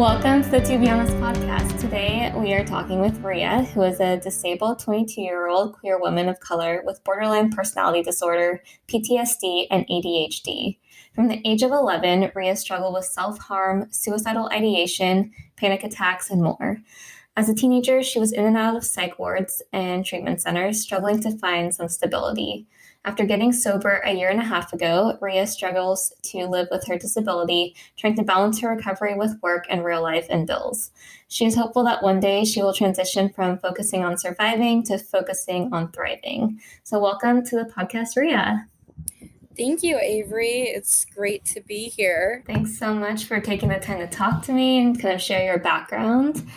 Welcome to the To Be Honest podcast. Today we are talking with Rea, who is a disabled 22-year-old queer woman of color with borderline personality disorder, PTSD, and ADHD. From the age of 11, Rea struggled with self-harm, suicidal ideation, panic attacks, and more. As a teenager, she was in and out of psych wards and treatment centers, struggling to find some stability. After getting sober a year and a half ago, Rea struggles to live with her disability, trying to balance her recovery with work and real life and bills. She is hopeful that one day she will transition from focusing on surviving to focusing on thriving. So welcome to the podcast, Rea. Thank you, Avery. It's great to be here. Thanks so much for taking the time to talk to me and kind of share your background.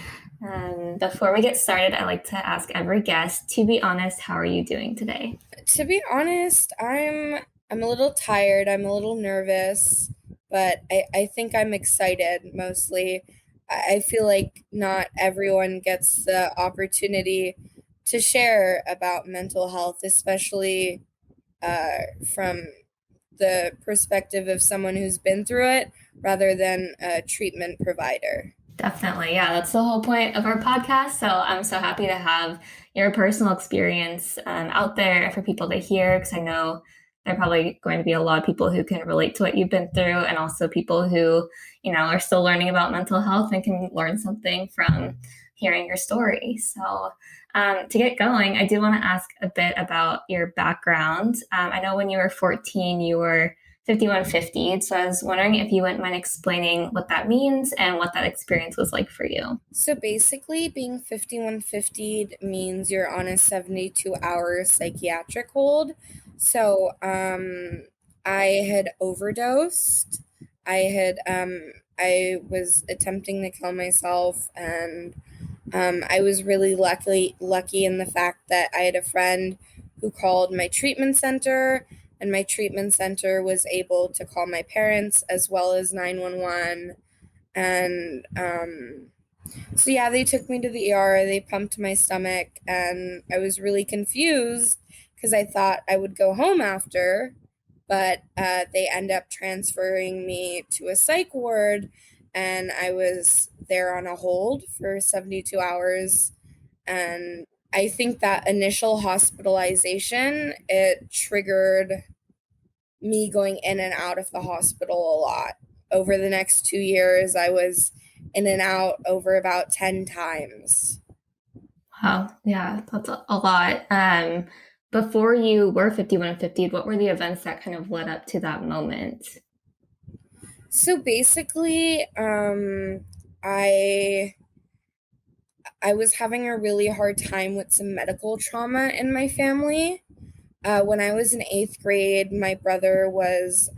Before we get started, I like to ask every guest, to be honest, how are you doing today? To be honest, I'm a little tired. I'm a little nervous, but I think I'm excited mostly. I feel like not everyone gets the opportunity to share about mental health, especially from the perspective of someone who's been through it rather than a treatment provider. Definitely. Yeah, that's the whole point of our podcast. So I'm so happy to have your personal experience out there for people to hear, because I know there are probably going to be a lot of people who can relate to what you've been through, and also people who, are still learning about mental health and can learn something from hearing your story. So to get going, I do want to ask a bit about your background. I know when you were 14, you were 5150'd. So I was wondering if you wouldn't mind explaining what that means and what that experience was like for you. So basically, being 5150'd means you're on a 72-hour psychiatric hold. So I had overdosed. I was attempting to kill myself, and I was really lucky in the fact that I had a friend who called my treatment center, and my treatment center was able to call my parents as well as 911. And so yeah, they took me to the ER, they pumped my stomach, and I was really confused because I thought I would go home after, but they end up transferring me to a psych ward, and I was there on a hold for 72 hours. And I think that initial hospitalization, it triggered me going in and out of the hospital a lot. Over the next 2 years, I was in and out over about 10 times. Wow. Yeah, that's a lot. Before you were 5150, what were the events that kind of led up to that moment? So basically, I was having a really hard time with some medical trauma in my family. When I was in 8th grade, my brother was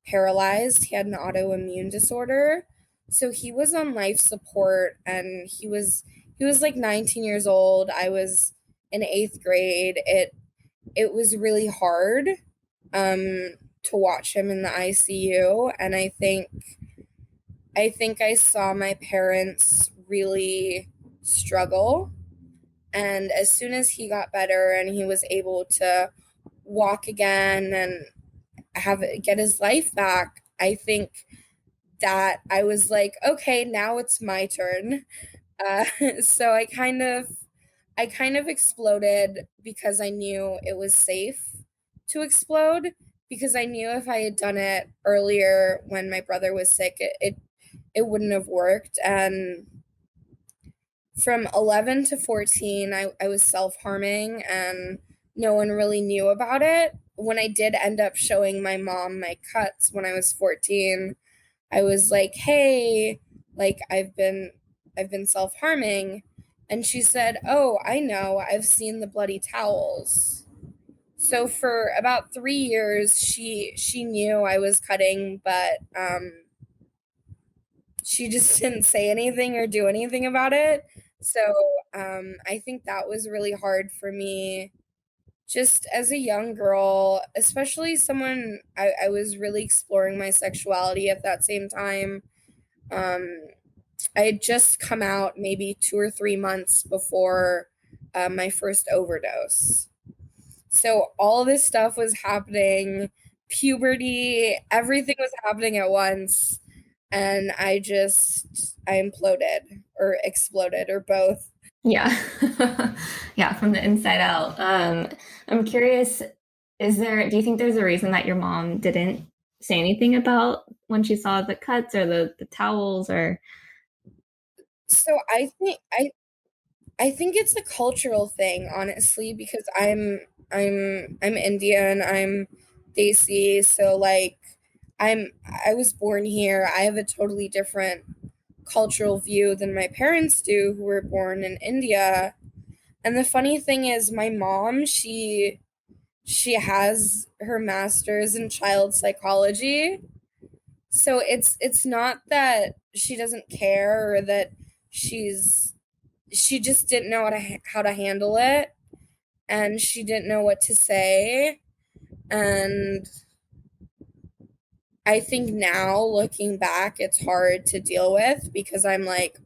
paralyzed. He had an autoimmune disorder. So he was on life support, and he was like 19 years old. I was in 8th grade. It was really hard to watch him in the ICU, and I think I saw my parents really struggle. And as soon as he got better and he was able to walk again and get his life back, I think that I was like, okay, now it's my turn. So I kind of exploded because I knew it was safe to explode, because I knew if I had done it earlier when my brother was sick, it wouldn't have worked. And from 11 to 14, I was self-harming, and no one really knew about it. When I did end up showing my mom my cuts when I was 14, I was like, hey, like I've been self-harming. And she said, oh, I know, I've seen the bloody towels. So for about 3 years, she knew I was cutting, but she just didn't say anything or do anything about it. So I think that was really hard for me, just as a young girl, especially someone, I was really exploring my sexuality at that same time. I had just come out maybe 2 or 3 months before my first overdose. So all this stuff was happening, puberty, everything was happening at once. and I imploded or exploded or both. Yeah. Yeah, from the inside out. I'm curious, do you think there's a reason that your mom didn't say anything about when she saw the cuts or the towels or So I think it's a cultural thing, honestly, because I'm Indian, I'm Desi, so like I was born here. I have a totally different cultural view than my parents do, who were born in India. And the funny thing is, my mom, she has her master's in child psychology. So it's not that she doesn't care or that she just didn't know how to handle it, and she didn't know what to say. And I think now looking back it's hard to deal with because I'm like,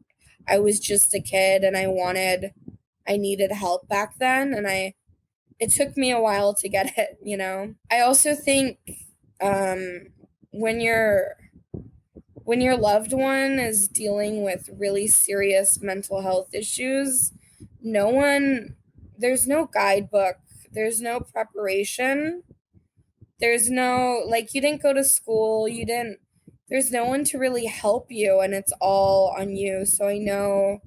I was just a kid and I needed help back then, and I it took me a while to get it, you know. I also think um when your loved one is dealing with really serious mental health issues, no one, there's no guidebook, there's no preparation, there's no, like, you didn't go to school, there's no one to really help you, and it's all on you. So I know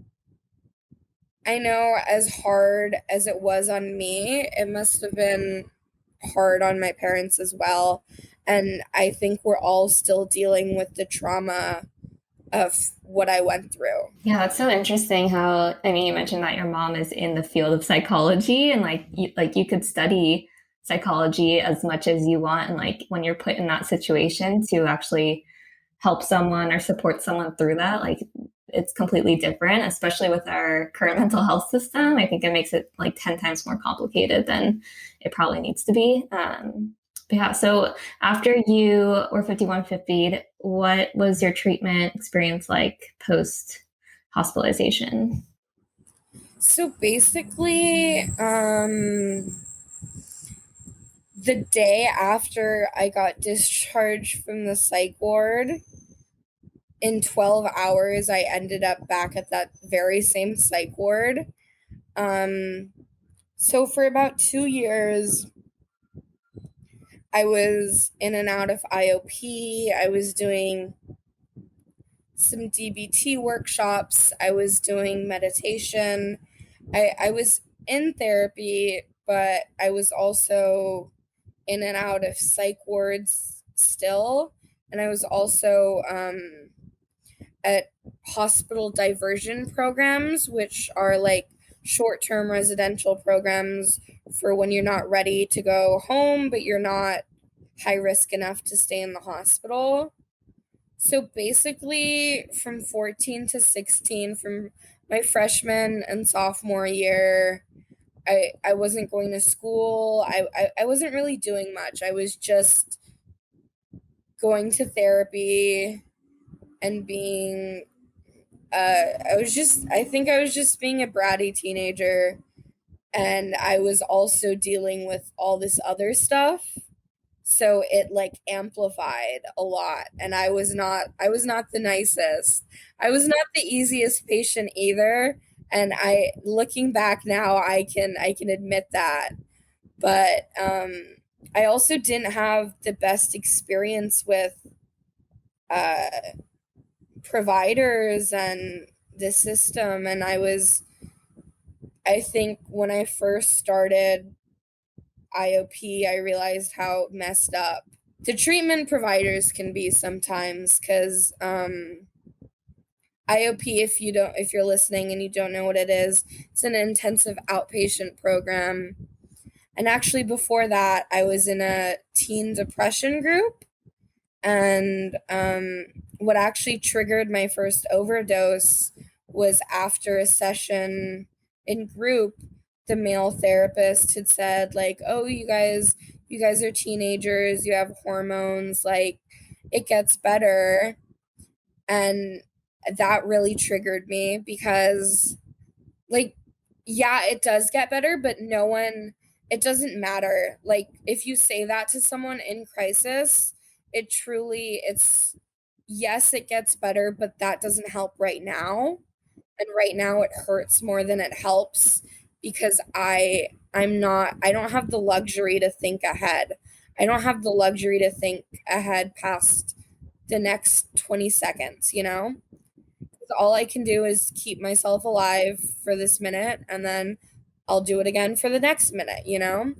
as hard as it was on me, it must have been hard on my parents as well. And I think we're all still dealing with the trauma of what I went through. yeah, that's so interesting how, I mean, you mentioned that your mom is in the field of psychology and like you could study psychology as much as you want and like when you're put in that situation to actually help someone or support someone through that, like it's completely different, especially with our current mental health system. I think it makes it like 10 times more complicated than it probably needs to be. But yeah, so after you were 5150'd, what was your treatment experience like post hospitalization? So basically, the day after I got discharged from the psych ward, in 12 hours, I ended up back at that very same psych ward. Um, so for about 2 years, I was in and out of IOP. I was doing some DBT workshops. I was doing meditation. I was in therapy, but I was also in and out of psych wards still. And I was also at hospital diversion programs, which are like short term residential programs for when you're not ready to go home, but you're not high risk enough to stay in the hospital. So basically, from 14 to 16, from my freshman and sophomore year, I wasn't going to school. I wasn't really doing much. I was just going to therapy and being, I think I was just being a bratty teenager. And I was also dealing with all this other stuff. So it like amplified a lot, and I was not the nicest. I was not the easiest patient either, and I, looking back now, I can admit that. But I also didn't have the best experience with uh providers and the system, and I think when I first started IOP, I realized how messed up the treatment providers can be sometimes, because IOP, if you're listening and you don't know what it is, it's an intensive outpatient program. And actually before that, I was in a teen depression group, and what actually triggered my first overdose was after a session in group, the male therapist had said, like, oh, you guys are teenagers, you have hormones, like, it gets better. And that really triggered me because, like, yeah, it does get better, but it doesn't matter. Like, if you say that to someone in crisis, it's yes, it gets better, but that doesn't help right now. And right now it hurts more than it helps because I don't have the luxury to think ahead. I don't have the luxury to think ahead past the next 20 seconds, you know? 'Cause all I can do is keep myself alive for this minute, and then I'll do it again for the next minute, you know?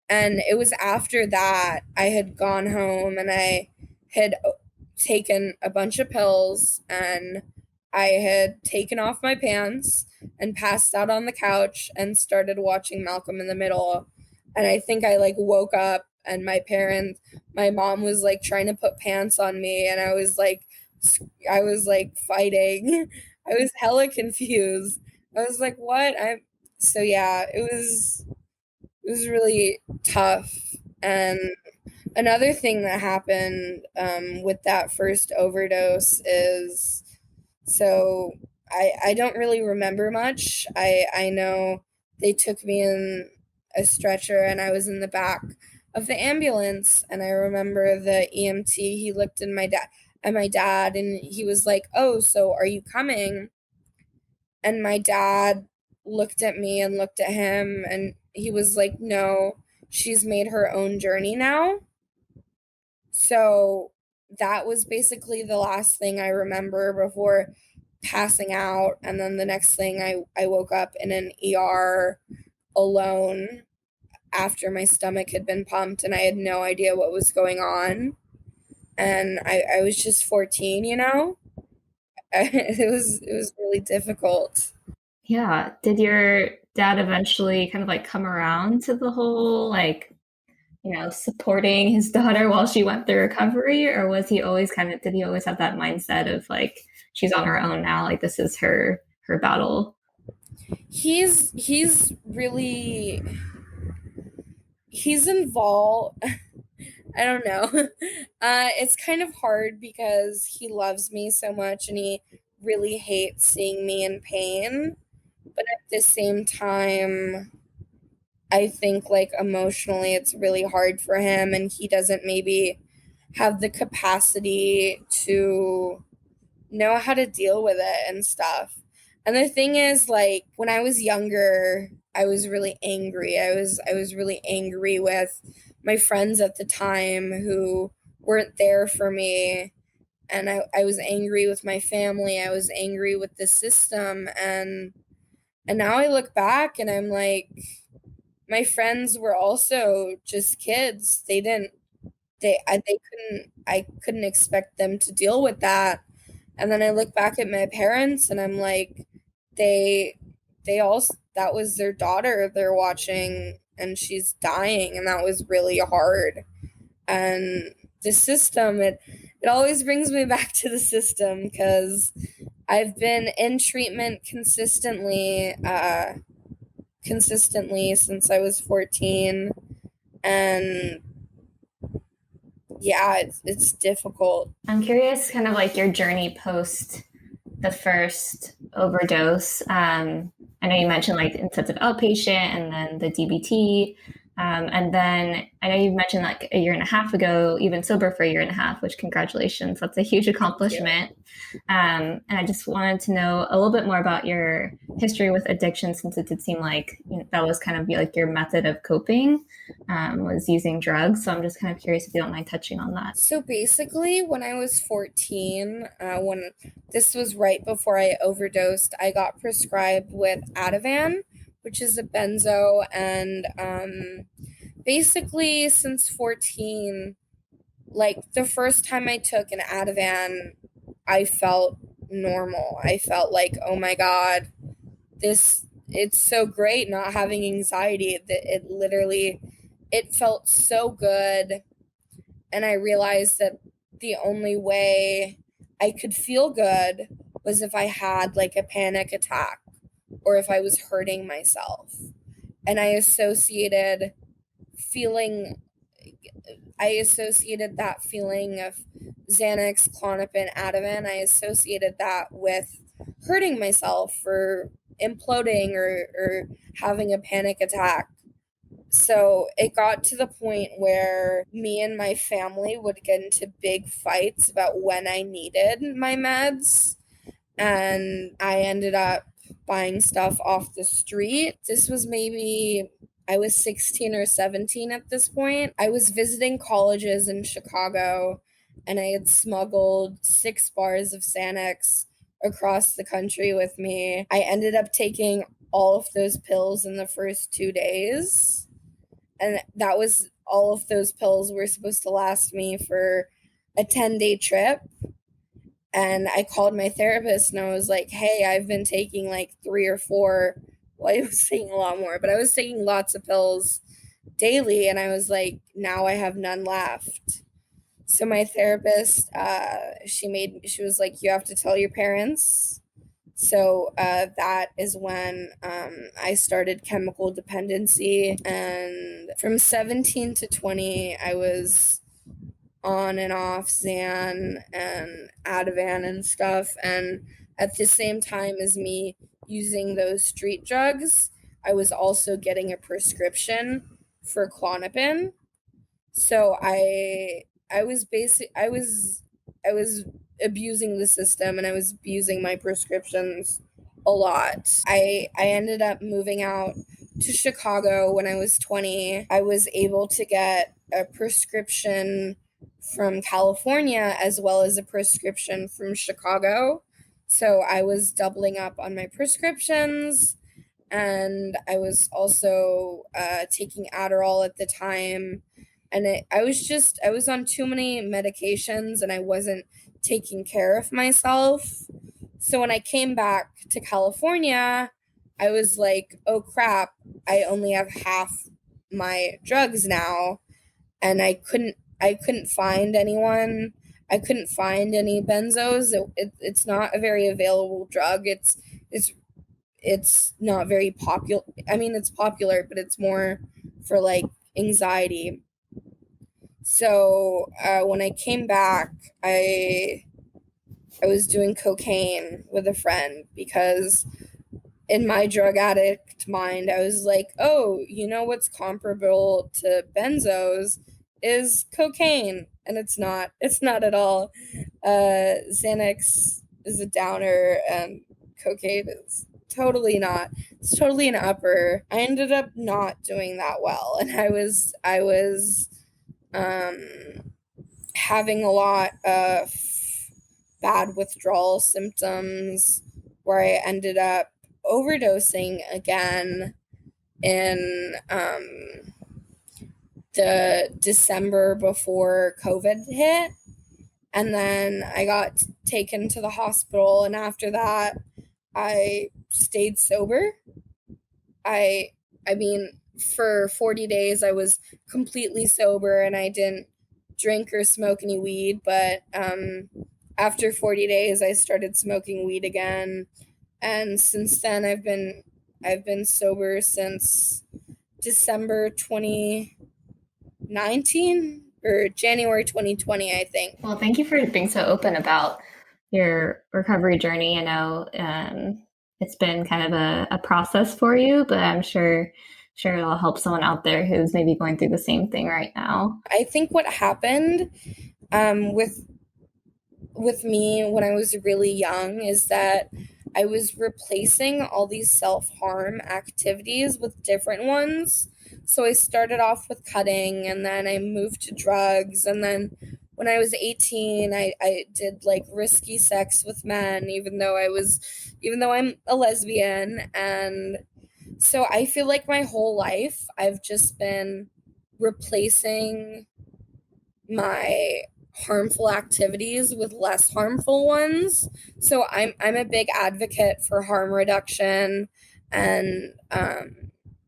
And it was after that I had gone home and I had taken a bunch of pills, and I had taken off my pants and passed out on the couch and started watching Malcolm in the Middle. And I think I like woke up and my mom was like trying to put pants on me, and I was like fighting. I was hella confused. I was like, what? So yeah, it was really tough. And another thing that happened with that first overdose is, so I don't really remember much. I know they took me in a stretcher and I was in the back of the ambulance, and I remember the EMT, he looked at my dad and he was like, "Oh, so are you coming?" And my dad looked at me and looked at him, and he was like, "No, she's made her own journey now." So that was basically the last thing I remember before passing out. And then the next thing, I woke up in an ER alone after my stomach had been pumped, and I had no idea what was going on. And I was just 14, you know? It was really difficult. Yeah. Did your dad eventually kind of like come around to the whole like, supporting his daughter while she went through recovery? Or was he always did he always have that mindset of like, she's on her own now, like this is her battle? He's really he's involved. I don't know. It's kind of hard because he loves me so much and he really hates seeing me in pain. But at the same time, I think like emotionally it's really hard for him, and he doesn't maybe have the capacity to know how to deal with it and stuff. And the thing is, like, when I was younger, I was really angry. I was really angry with my friends at the time who weren't there for me. And I was angry with my family. I was angry with the system. And now I look back and I'm like, my friends were also just kids. I couldn't expect them to deal with that. And then I look back at my parents and I'm like, they that was their daughter they're watching and she's dying, and that was really hard. And the system, it always brings me back to the system because I've been in treatment consistently since I was 14, and yeah, it's difficult. I'm curious, kind of like your journey post the first overdose. I know you mentioned like intensive outpatient and then the DBT. And then I know you mentioned like a year and a half ago, even sober for a year and a half, which congratulations, that's a huge accomplishment. And I just wanted to know a little bit more about your history with addiction, since it did seem like that was kind of like your method of coping, was using drugs. So I'm just kind of curious if you don't mind touching on that. So basically, when I was 14, when this was right before I overdosed, I got prescribed with Ativan, which is a benzo. And basically, since 14, like the first time I took an Ativan, I felt normal. I felt like, oh my God, it's so great not having anxiety. It literally, it felt so good. And I realized that the only way I could feel good was if I had like a panic attack or if I was hurting myself. And feeling I associated that feeling of Xanax, Klonopin, Ativan. I associated that with hurting myself or imploding or having a panic attack. So it got to the point where me and my family would get into big fights about when I needed my meds. And I ended up buying stuff off the street. This was maybe I was 16 or 17 at this point. I was visiting colleges in Chicago and I had smuggled 6 bars of Xanax across the country with me. I ended up taking all of those pills in the first 2 days. And that was all of those pills were supposed to last me for a 10-day trip. And I called my therapist and I was like, hey, I've been taking like 3 or 4. Well, I was taking a lot more, but I was taking lots of pills daily. And I was like, now I have none left. So my therapist, she was like, you have to tell your parents. So that is when I started chemical dependency. And from 17 to 20, I was on and off Xan and Ativan and stuff. And at the same time as me using those street drugs, I was also getting a prescription for Klonopin. So I was abusing the system and I was abusing my prescriptions a lot. I ended up moving out to Chicago when I was 20. I was able to get a prescription from California as well as a prescription from Chicago. So I was doubling up on my prescriptions, and I was also taking Adderall at the time. And I was on too many medications and I wasn't taking care of myself. So when I came back to California, I was like, oh crap, I only have half my drugs now. And I couldn't find anyone. I couldn't find any benzos. It's not a very available drug. It's not very popular. I mean, it's popular, but it's more for like anxiety. So when I came back, I was doing cocaine with a friend because in my drug addict mind, I was like, oh, you know what's comparable to benzos is cocaine. And it's not. It's not at all. Xanax is a downer and cocaine is totally not. It's totally an upper. I ended up not doing that well. And I was um, having a lot of bad withdrawal symptoms where I ended up overdosing again in the December before COVID hit. And then I got taken to the hospital. And after that, I stayed sober. I mean, for 40 days, I was completely sober and I didn't drink or smoke any weed. But after 40 days, I started smoking weed again. And since then, I've been sober since December 2019 or January 2020, I think. Well, thank you for being so open about your recovery journey. I know it's been kind of a process for you, but I'm sure it'll help someone out there who's maybe going through the same thing right now. I think what happened with me when I was really young is that I was replacing all these self-harm activities with different ones. So I started off with cutting and then I moved to drugs. And then when I was 18, I did like risky sex with men, even though I'm a lesbian. And so I feel like my whole life I've just been replacing my harmful activities with less harmful ones. So I'm a big advocate for harm reduction, and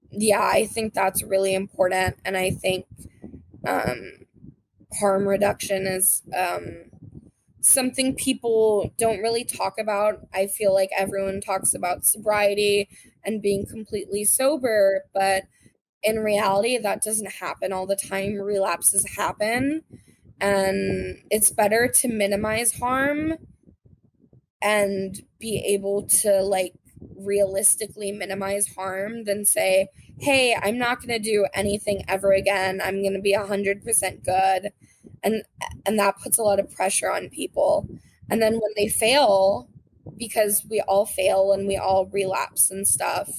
yeah, I think that's really important. And I think harm reduction is something people don't really talk about. I feel like everyone talks about sobriety and being completely sober, but in reality, that doesn't happen all the time. Relapses happen, and it's better to minimize harm and be able to like realistically minimize harm than say, hey, I'm not going to do anything ever again. I'm going to be 100% good. And that puts a lot of pressure on people. And then when they fail, because we all fail and we all relapse and stuff,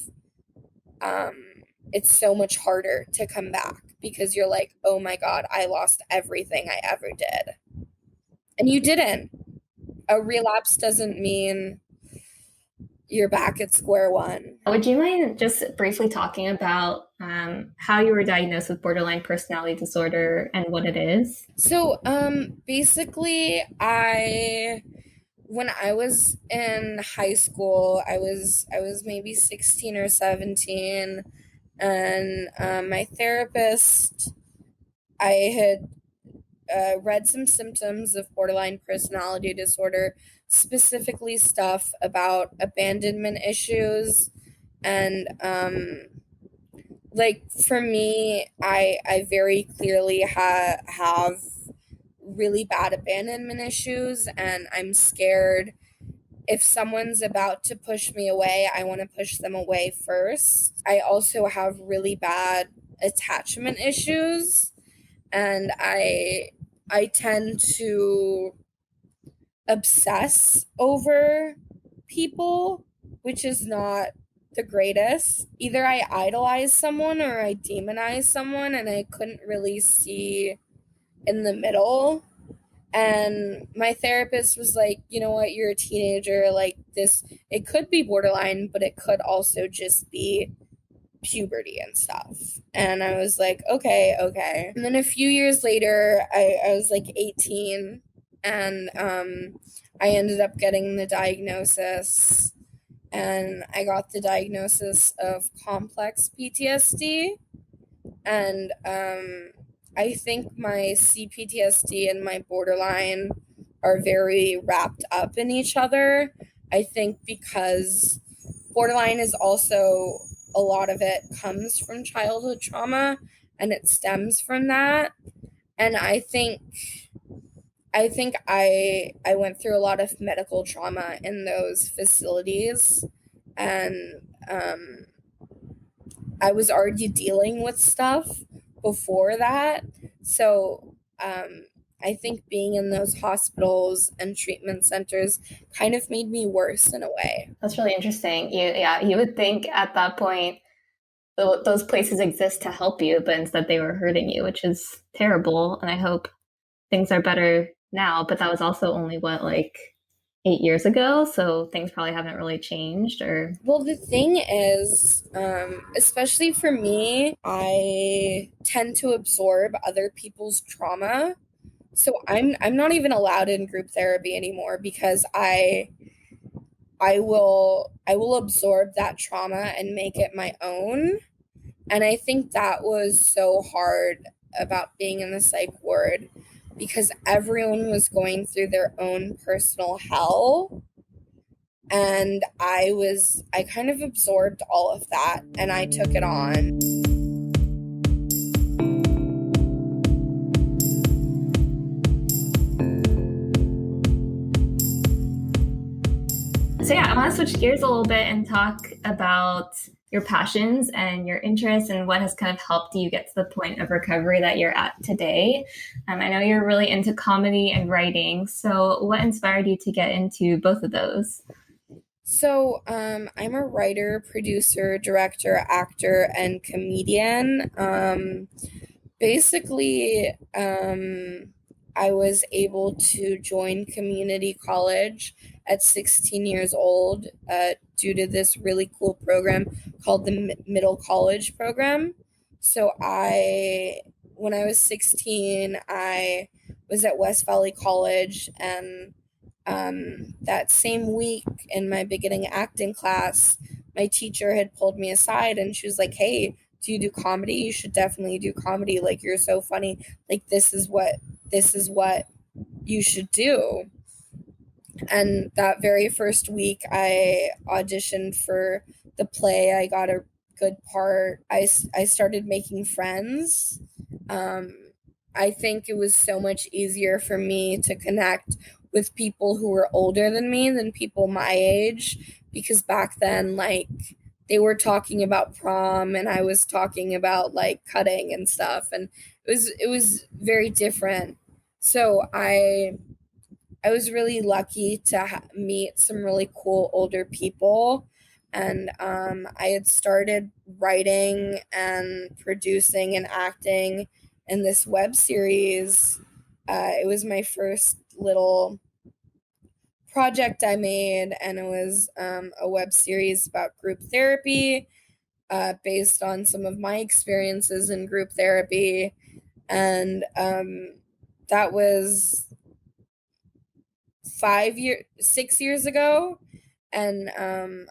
it's so much harder to come back because you're like, oh my God, I lost everything I ever did. And you didn't. A relapse doesn't mean you're back at square one. Would you mind just briefly talking about how you were diagnosed with borderline personality disorder and what it is? So, basically, when I was in high school, I was maybe 16 or 17, and my therapist, I had read some symptoms of borderline personality disorder, specifically stuff about abandonment issues. And like for me, I very clearly have really bad abandonment issues, and I'm scared if someone's about to push me away, I want to push them away first. I also have really bad attachment issues, and I tend to obsess over people, which is not the greatest. Either I idolize someone or I demonize someone, and I couldn't really see in the middle. And my therapist was like, you know what, you're a teenager, like this, it could be borderline, but it could also just be puberty and stuff. And I was like, okay. And then a few years later, I was like 18, and I ended up getting the diagnosis, and I got the diagnosis of complex PTSD. And I think my CPTSD and my borderline are very wrapped up in each other. I think because borderline is also, a lot of it comes from childhood trauma and it stems from that. And I think I went through a lot of medical trauma in those facilities, and I was already dealing with stuff before that. So I think being in those hospitals and treatment centers kind of made me worse in a way. That's really interesting. You would think at that point those places exist to help you, but instead they were hurting you, which is terrible. And I hope things are better now. But that was also only like 8 years ago, so things probably haven't really changed. Or well, the thing is, especially for me, I tend to absorb other people's trauma. So I'm not even allowed in group therapy anymore because I will absorb that trauma and make it my own. And I think that was so hard about being in the psych ward, because everyone was going through their own personal hell. And I kind of absorbed all of that and I took it on. So I want to switch gears a little bit and talk about your passions and your interests and what has kind of helped you get to the point of recovery that you're at today. I know you're really into comedy and writing. So what inspired you to get into both of those? So I'm a writer, producer, director, actor, and comedian. Basically, I was able to join community college at 16 years old due to this really cool program called the Middle College Program. So when I was 16, I was at West Valley College, and that same week in my beginning acting class, my teacher had pulled me aside and she was like, hey, do you do comedy? You should definitely do comedy. Like, you're so funny. Like, this is what you should do. And that very first week, I auditioned for the play. I got a good part. I started making friends. I think it was so much easier for me to connect with people who were older than people my age, because back then, like, they were talking about prom and I was talking about like cutting and stuff, and it was very different. So I was really lucky to meet some really cool older people. And I had started writing and producing and acting in this web series. It was my first little project I made, and it was a web series about group therapy, based on some of my experiences in group therapy. And that was 6 years ago, and I'm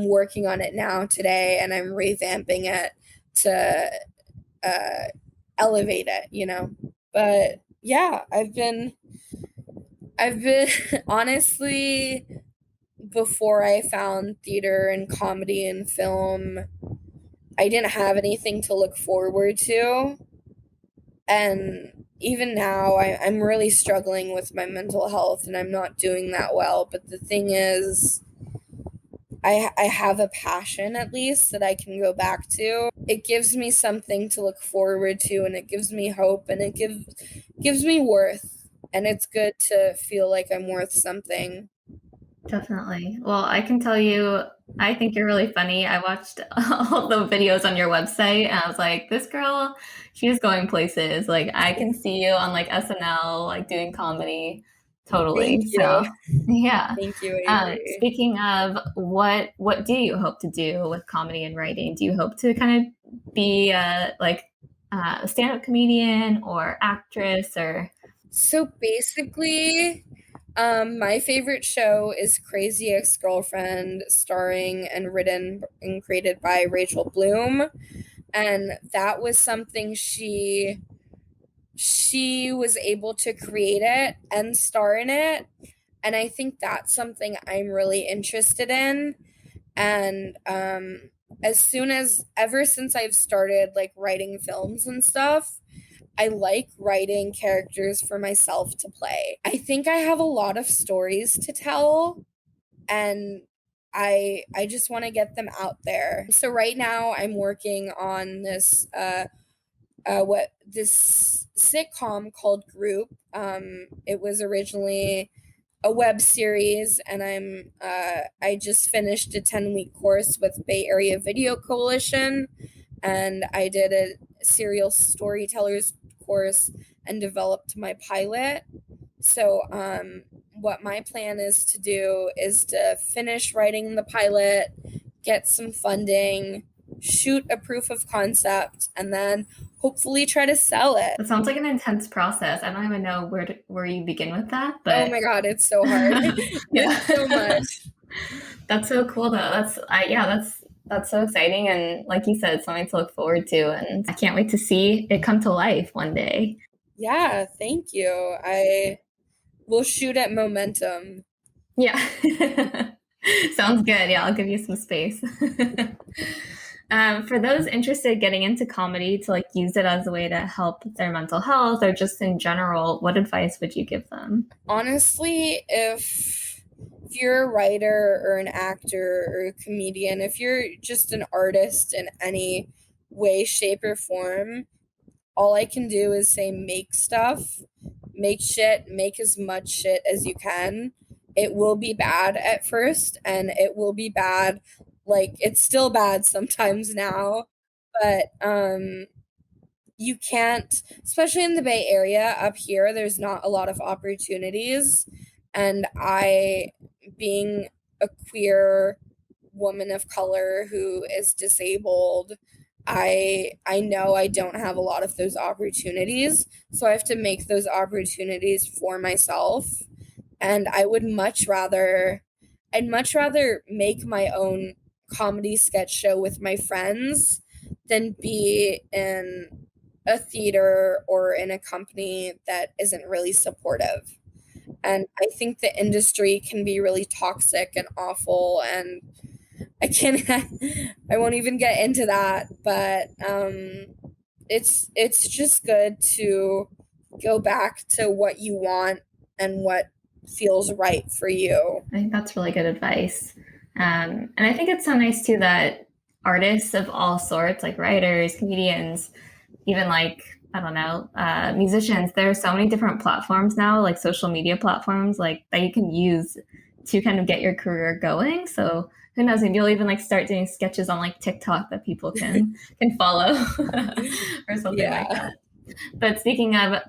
working on it now today, and I'm revamping it to uh, elevate it. But yeah, I've been honestly, before I found theater and comedy and film, I didn't have anything to look forward to. And even now, I'm really struggling with my mental health and I'm not doing that well. But the thing is, I have a passion, at least, that I can go back to. It gives me something to look forward to, and it gives me hope, and it gives me worth. And it's good to feel like I'm worth something. Definitely. Well, I can tell you, I think you're really funny. I watched all the videos on your website and I was like, this girl, she's going places. Like, I can see you on like SNL, like doing comedy. Thank Totally. you. So, yeah. Thank you, Avery. Speaking of what do you hope to do with comedy and writing? Do you hope to kind of be a stand-up comedian or actress or? So basically, my favorite show is Crazy Ex-Girlfriend, starring and written and created by Rachel Bloom. And that was something she was able to create it and star in it. And I think that's something I'm really interested in. And ever since I've started like writing films and stuff, I like writing characters for myself to play. I think I have a lot of stories to tell, and I just want to get them out there. So right now I'm working on this sitcom called Group. It was originally a web series, and I just finished a 10-week course with Bay Area Video Coalition, and I did a serial storytellers course and developed my pilot. So what my plan is to do is to finish writing the pilot, get some funding, shoot a proof of concept, and then hopefully try to sell it. It sounds like an intense process. I don't even know where you begin with that, Oh but my God, it's so hard. yeah. It's so much. That's so cool though. That's so exciting, and like you said, something to look forward to, and I can't wait to see it come to life one day. Yeah, thank you. I will shoot at momentum. Yeah. Sounds good. Yeah, I'll give you some space. For those interested in getting into comedy to like use it as a way to help their mental health or just in general, what advice would you give them? Honestly, if you're a writer or an actor or a comedian, if you're just an artist in any way, shape, or form, all I can do is say make stuff, make shit, make as much shit as you can. It will be bad at first, and it will be bad. Like, it's still bad sometimes now, but you can't, especially in the Bay Area up here, there's not a lot of opportunities. And being a queer woman of color who is disabled, I know I don't have a lot of those opportunities, so I have to make those opportunities for myself. And I'd much rather make my own comedy sketch show with my friends than be in a theater or in a company that isn't really supportive. And I think the industry can be really toxic and awful, and I can't I won't even get into that, but it's just good to go back to what you want and what feels right for you. I think that's really good advice. And I think it's so nice too that artists of all sorts, like writers, comedians, even like, I don't know, musicians, there are so many different platforms now, like social media platforms, like that you can use to kind of get your career going. So who knows, maybe you'll even like start doing sketches on like TikTok that people can follow or something like that. But speaking of,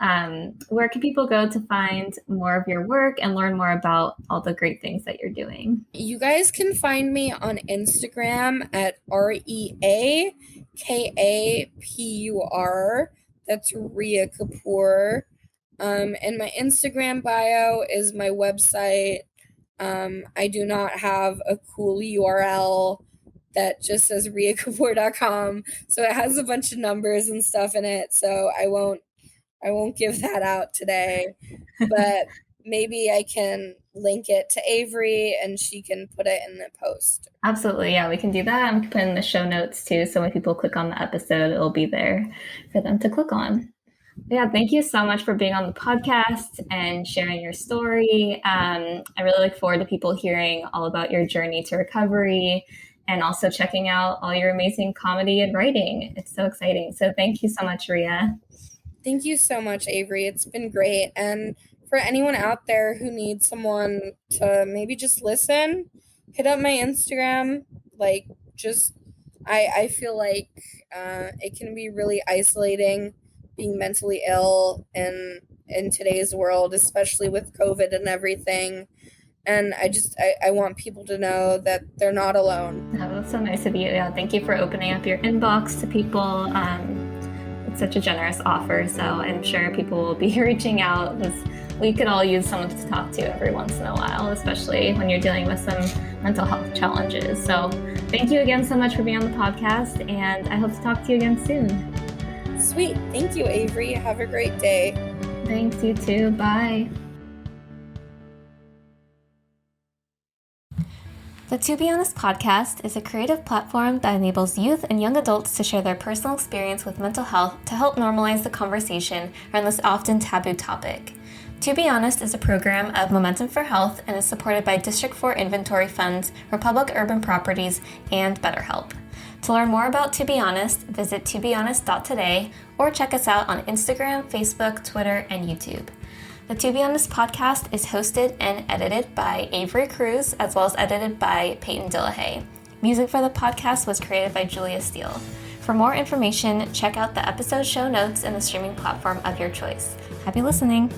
where can people go to find more of your work and learn more about all the great things that you're doing? You guys can find me on Instagram at Rea Kapur. That's Rea Kapur. And my Instagram bio is my website. I do not have a cool URL that just says reakapur.com. So it has a bunch of numbers and stuff in it. So I won't give that out today. But maybe I can link it to Avery and she can put it in the post. Absolutely. Yeah, we can do that. I'm going to put in the show notes too. So when people click on the episode, it'll be there for them to click on. Yeah, thank you so much for being on the podcast and sharing your story. I really look forward to people hearing all about your journey to recovery and also checking out all your amazing comedy and writing. It's so exciting. So thank you so much, Rea. Thank you so much, Avery. It's been great. And for anyone out there who needs someone to maybe just listen, hit up my Instagram. Like, just, I feel like it can be really isolating being mentally ill in today's world, especially with COVID and everything. And I want people to know that they're not alone. Oh, that's so nice of you. Yeah, thank you for opening up your inbox to people. It's such a generous offer. So I'm sure people will be reaching out because we could all use someone to talk to every once in a while, especially when you're dealing with some mental health challenges. So thank you again so much for being on the podcast, and I hope to talk to you again soon. Sweet. Thank you, Avery. Have a great day. Thanks, you too. Bye. The To Be Honest podcast is a creative platform that enables youth and young adults to share their personal experience with mental health to help normalize the conversation around this often taboo topic. To Be Honest is a program of Momentum for Health and is supported by District 4 Inventory Funds, Republic Urban Properties, and BetterHelp. To learn more about To Be Honest, visit tobehonest.today or check us out on Instagram, Facebook, Twitter, and YouTube. The To Be Honest podcast is hosted and edited by Avery Cruz, as well as edited by Peyton Dillehay. Music for the podcast was created by Julia Steele. For more information, check out the episode show notes in the streaming platform of your choice. Happy listening!